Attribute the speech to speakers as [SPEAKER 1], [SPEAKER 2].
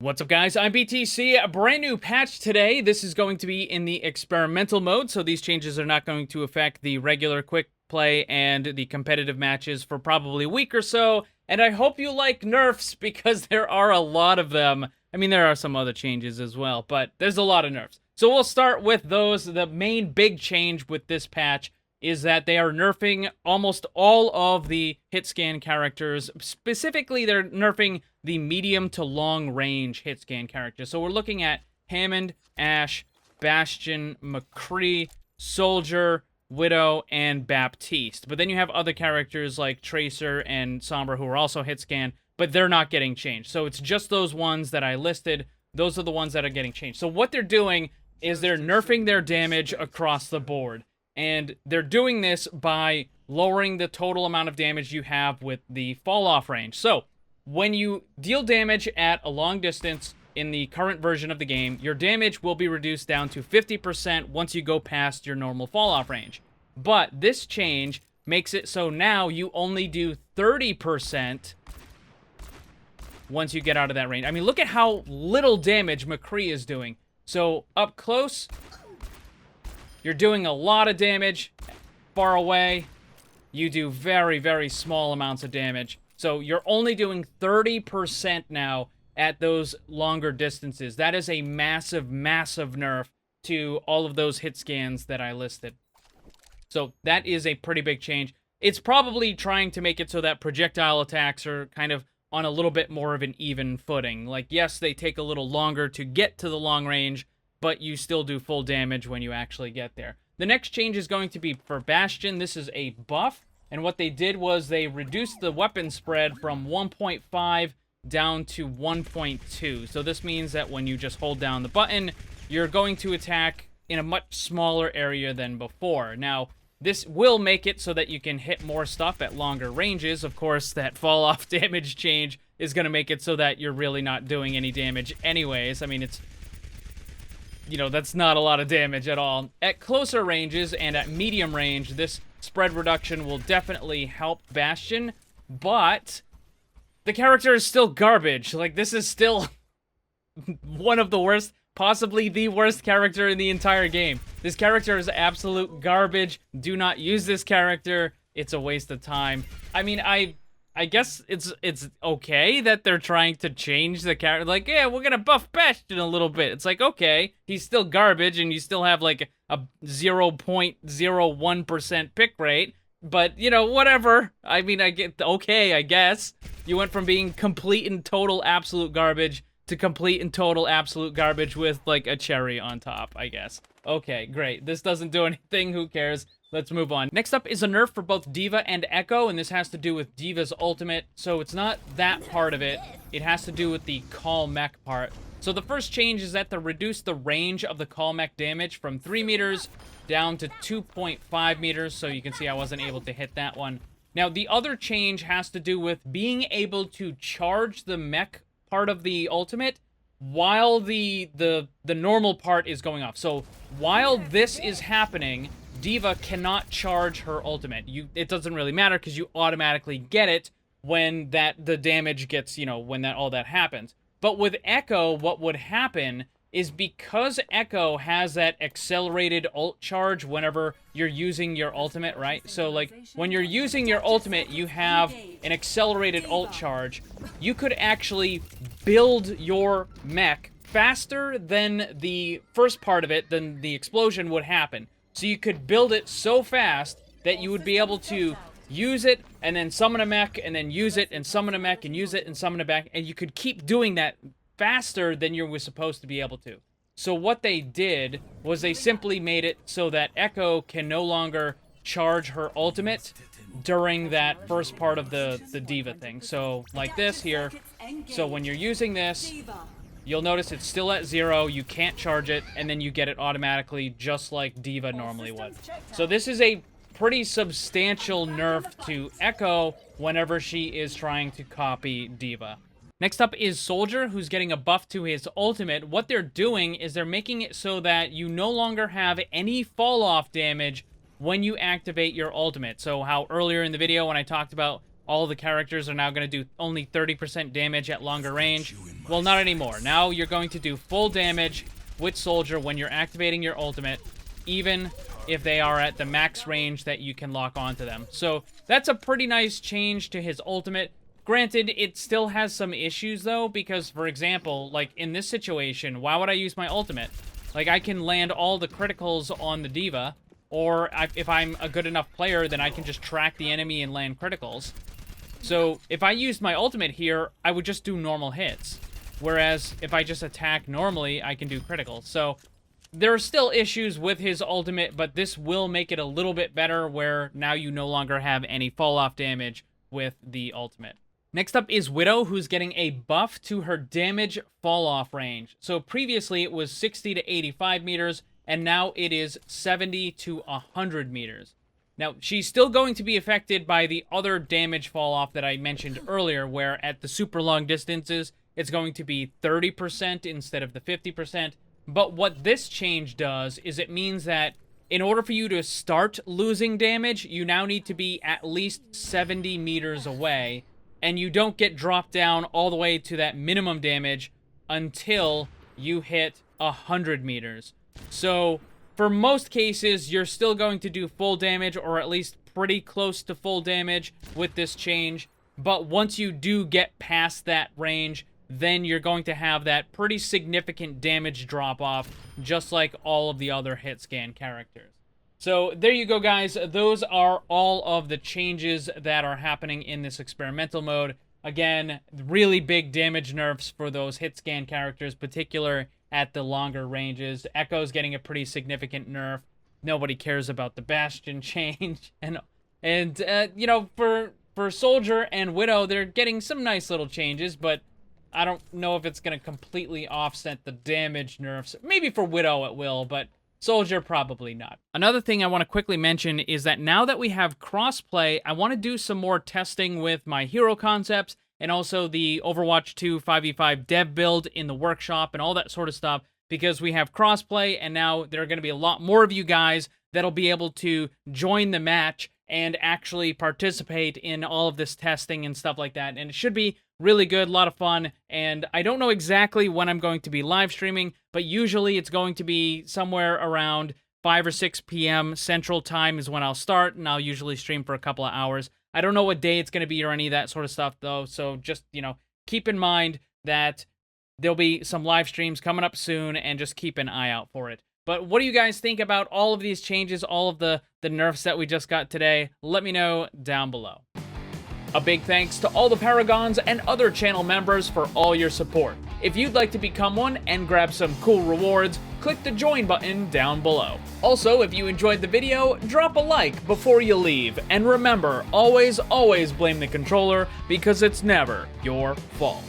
[SPEAKER 1] What's up, guys? I'm BTC. A brand new patch today. This is going to be in the experimental mode, so these changes are not going to affect the regular quick play and the competitive matches for probably a week or so. And I hope you like nerfs because there are a lot of them. I mean, there are some other changes as well, but there's a lot of nerfs. So we'll start with those. The main big change with this patch is that they are nerfing almost all of the hit scan characters. Specifically, they're nerfing the medium to long range hit scan characters. So we're looking at Hammond, Ashe, Bastion, McCree, Soldier, Widow, and Baptiste. But then you have other characters like Tracer and Sombra who are also hit scan, but they're not getting changed. So it's just those ones that I listed. Those are the ones that are getting changed. So what they're doing is they're nerfing their damage across the board. And they're doing this by lowering the total amount of damage you have with the fall-off range. So, when you deal damage at a long distance in the current version of the game, your damage will be reduced down to 50% once you go past your normal fall-off range. But this change makes it so now you only do 30% once you get out of that range. I mean, look at how little damage McCree is doing. So, up close, you're doing a lot of damage. Far away, you do very, very small amounts of damage. So you're only doing 30% now at those longer distances. That is a massive, massive nerf to all of those hit scans that I listed. So that is a pretty big change. It's probably trying to make it so that projectile attacks are kind of on a little bit more of an even footing. Like, yes, they take a little longer to get to the long range, but you still do full damage when you actually get there. The next change is going to be for Bastion. This is a buff, and what they did was they reduced the weapon spread from 1.5 down to 1.2. So this means that when you just hold down the button, you're going to attack in a much smaller area than before. Now, this will make it so that you can hit more stuff at longer ranges. Of course, that fall-off damage change is going to make it so that you're really not doing any damage anyways. I mean, it's... you know, that's not a lot of damage at all. At closer ranges and at medium range, this spread reduction will definitely help Bastion, but the character is still garbage. Like, this is still one of the worst, possibly the worst character in the entire game. This character is absolute garbage. Do not use this character. It's a waste of time. I mean, I guess it's okay that they're trying to change the character. Like, yeah, we're gonna buff Bastion a little bit. It's like, okay, he's still garbage, and you still have, like, a 0.01% pick rate. But, you know, whatever. I mean, I get, okay, I guess. You went from being complete and total absolute garbage to complete and total absolute garbage with, like, a cherry on top, I guess. Okay, great. This doesn't do anything, who cares? Let's move on. Next up is a nerf for both D.Va and Echo, and this has to do with D.Va's ultimate, so it's not that part of it. It has to do with the call mech part. So the first change is that they reduce the range of the call mech damage from 3 meters down to 2.5 meters, so you can see I wasn't able to hit that one. Now, the other change has to do with being able to charge the mech part of the ultimate while the normal part is going off. So while this is happening, D.Va cannot charge her ultimate. It doesn't really matter because you automatically get it when the damage gets, you know, when all that happens. But with Echo, what would happen is because Echo has that accelerated ult charge whenever you're using your ultimate, right? So, like, when you're using your ultimate, you have an accelerated ult charge. You could actually build your mech faster than the first part of it, than the explosion would happen. So you could build it so fast that you would be able to use it and then summon a mech and then use it and summon a mech and use it and summon a mech, and you could keep doing that faster than you were supposed to be able to. So what they did was they simply made it so that Echo can no longer charge her ultimate during that first part of the D.Va thing. So like this here. So when you're using this, you'll notice it's still at 0, you can't charge it, and then you get it automatically just like D.Va normally would. So this is a pretty substantial nerf to Echo whenever she is trying to copy D.Va. Next up is Soldier, who's getting a buff to his ultimate. What they're doing is they're making it so that you no longer have any fall-off damage when you activate your ultimate. So how earlier in the video when I talked about all the characters are now going to do only 30% damage at longer range. Well, not anymore. Now you're going to do full damage with Soldier when you're activating your ultimate, even if they are at the max range that you can lock onto them. So that's a pretty nice change to his ultimate. Granted, it still has some issues, though, because, for example, like, in this situation, why would I use my ultimate? Like, I can land all the criticals on the D.Va, or if I'm a good enough player, then I can just track the enemy and land criticals. So, if I used my ultimate here, I would just do normal hits. Whereas, if I just attack normally, I can do criticals. So, there are still issues with his ultimate, but this will make it a little bit better, where now you no longer have any fall-off damage with the ultimate. Next up is Widow, who's getting a buff to her damage fall-off range. So previously it was 60 to 85 meters, and now it is 70 to 100 meters. Now, she's still going to be affected by the other damage fall-off that I mentioned earlier, where at the super long distances, it's going to be 30% instead of the 50%. But what this change does is it means that in order for you to start losing damage, you now need to be at least 70 meters away, and you don't get dropped down all the way to that minimum damage until you hit 100 meters. So, for most cases, you're still going to do full damage, or at least pretty close to full damage with this change. But once you do get past that range, then you're going to have that pretty significant damage drop-off, just like all of the other hit scan characters. So there you go, guys. Those are all of the changes that are happening in this experimental mode. Again, really big damage nerfs for those hit scan characters, particular at the longer ranges. Echo's getting a pretty significant nerf. Nobody cares about the Bastion change. And you know, for Soldier and Widow, they're getting some nice little changes, but I don't know if it's going to completely offset the damage nerfs. Maybe for Widow it will, but Soldier, probably not. Another thing I want to quickly mention is that now that we have crossplay, I want to do some more testing with my hero concepts and also the Overwatch 2 5v5 dev build in the workshop and all that sort of stuff, because we have crossplay, and now there are going to be a lot more of you guys that'll be able to join the match and actually participate in all of this testing and stuff like that. And it should be really good, a lot of fun, and I don't know exactly when I'm going to be live streaming, but usually it's going to be somewhere around 5 or 6 p.m. Central Time is when I'll start, and I'll usually stream for a couple of hours. I don't know what day it's going to be or any of that sort of stuff, though, so just, you know, keep in mind that there'll be some live streams coming up soon, and just keep an eye out for it. But what do you guys think about all of these changes, all of the nerfs that we just got today? Let me know down below. A big thanks to all the Paragons and other channel members for all your support. If you'd like to become one and grab some cool rewards, click the join button down below. Also, if you enjoyed the video, drop a like before you leave. And remember, always blame the controller, because it's never your fault.